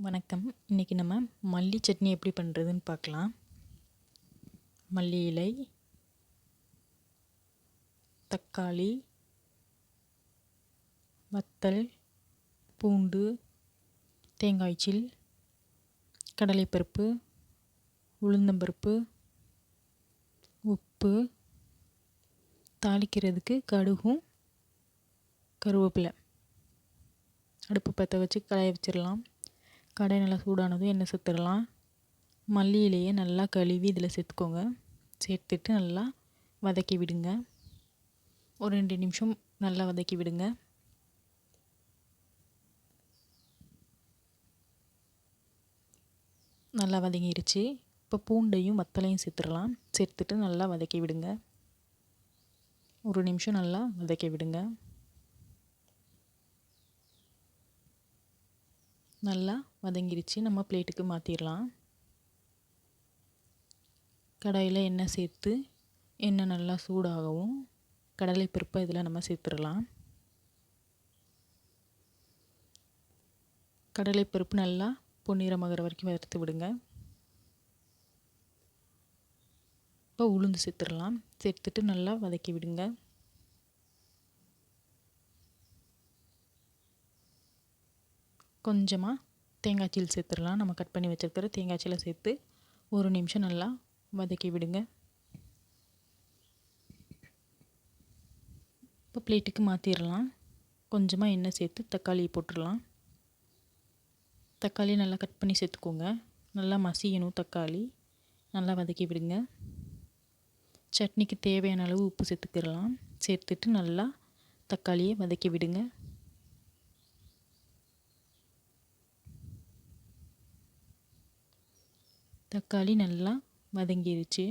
வணக்கம். இன்றைக்கி நம்ம மல்லி சட்னி எப்படி பண்ணுறதுன்னு பார்க்கலாம். மல்லி இலை, தக்காளி, வத்தல், பூண்டு, தேங்காய் சில், கடலைப்பருப்பு, உளுந்தம்பருப்பு, உப்பு, தாளிக்கிறதுக்கு கடுகும் கருவேப்பிலை. அடுப்பு பற்ற வச்சு கடாயை வச்சிடலாம். கடாய் நல்லா சூடானதும் எண்ணெய் சேர்த்துடலாம். மல்லி இலையை நல்லா கழுவி இதில் சேர்த்துக்கோங்க. சேர்த்துட்டு நல்லா வதக்கி விடுங்க. ஒரு 2 நிமிஷம் நல்லா வதக்கி விடுங்க. நல்லா வதங்கிருச்சு. இப்போ பூண்டையும் வத்தலையும் சேர்த்துடலாம். சேர்த்துட்டு நல்லா வதக்கி விடுங்க. ஒரு நிமிஷம் நல்லா வதக்கி விடுங்க. நல்லா வதங்கிருச்சு. நம்ம பிளேட்டுக்கு மாற்றிடலாம். கடாயில் எண்ணெய் சேர்த்து எண்ணெய் நல்லா சூடாகவும் கடலைப்பருப்பை இதில் நம்ம சேர்த்துடலாம். கடலைப்பருப்பு நல்லா பொன்னிறமாகிற வரைக்கும் வறுத்து விடுங்க. இப்போ உளுந்து சேர்த்துடலாம். சேர்த்துட்டு நல்லா வதக்கி விடுங்க. கொஞ்சமாக தேங்காய் சீல் சேர்த்துடலாம். நம்ம கட் பண்ணி வச்சுருக்கிற தேங்காய் சீலை சேர்த்து ஒரு நிமிஷம் நல்லா வதக்கி விடுங்க. இப்போ பிளேட்டுக்கு மாற்றிடலாம். கொஞ்சமாக எண்ணெய் சேர்த்து தக்காளி போட்டுடலாம். தக்காளி நல்லா கட் பண்ணி சேர்த்துக்கோங்க. நல்லா மசியணும். தக்காளி நல்லா வதக்கி விடுங்க. சட்னிக்கு தேவையான அளவு உப்பு சேர்த்துக்கிடலாம். சேர்த்துட்டு நல்லா தக்காளியை வதக்கி விடுங்க. தக்காளி நல்லா வதங்கிருச்சு.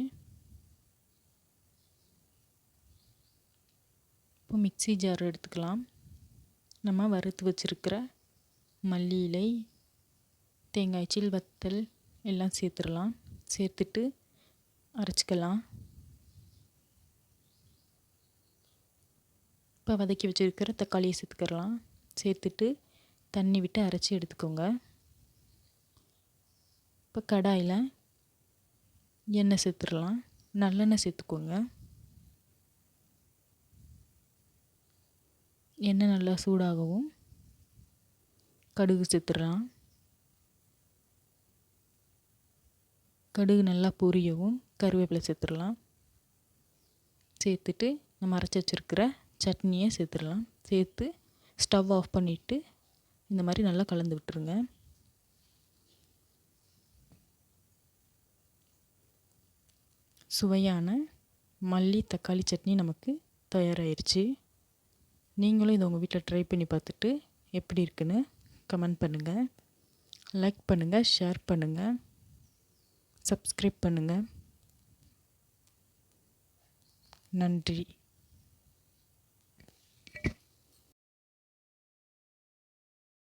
இப்போ மிக்ஸி ஜார் எடுத்துக்கலாம். நம்ம வறுத்து வச்சுருக்கிற மல்லி இலை, தேங்காய் சீல், வத்தல் எல்லாம் சேர்த்துடலாம். சேர்த்துட்டு அரைச்சிக்கலாம். இப்போ வதக்கி வச்சுருக்கிற தக்காளியை சேர்த்துக்கலாம். சேர்த்துட்டு தண்ணி விட்டு அரைச்சி எடுத்துக்கோங்க. இப்போ கடாயில் எண்ணெய் சேர்த்துடலாம். நல்லெண்ணெய் சேர்த்துக்கோங்க. எண்ணெய் நல்லா சூடாகவும் கடுகு சேர்த்துடலாம். கடுகு நல்லா பொரியவும் கருவேப்பிலை சேர்த்துடலாம். சேர்த்துட்டு நம்ம அரைச்சி வச்சுருக்கிற சட்னியை சேர்த்துடலாம். சேர்த்து ஸ்டவ் ஆஃப் பண்ணிவிட்டு இந்த மாதிரி நல்லா கலந்து விட்டுருங்க. சுவையான மல்லி தக்காளி சட்னி நமக்கு தயாராகிருச்சு. நீங்களும் இதை உங்கள் வீட்டில் ட்ரை பண்ணி பார்த்துட்டு எப்படி இருக்குன்னு கமெண்ட் பண்ணுங்கள். லைக் பண்ணுங்கள், ஷேர் பண்ணுங்கள், சப்ஸ்கிரைப் பண்ணுங்கள். நன்றி.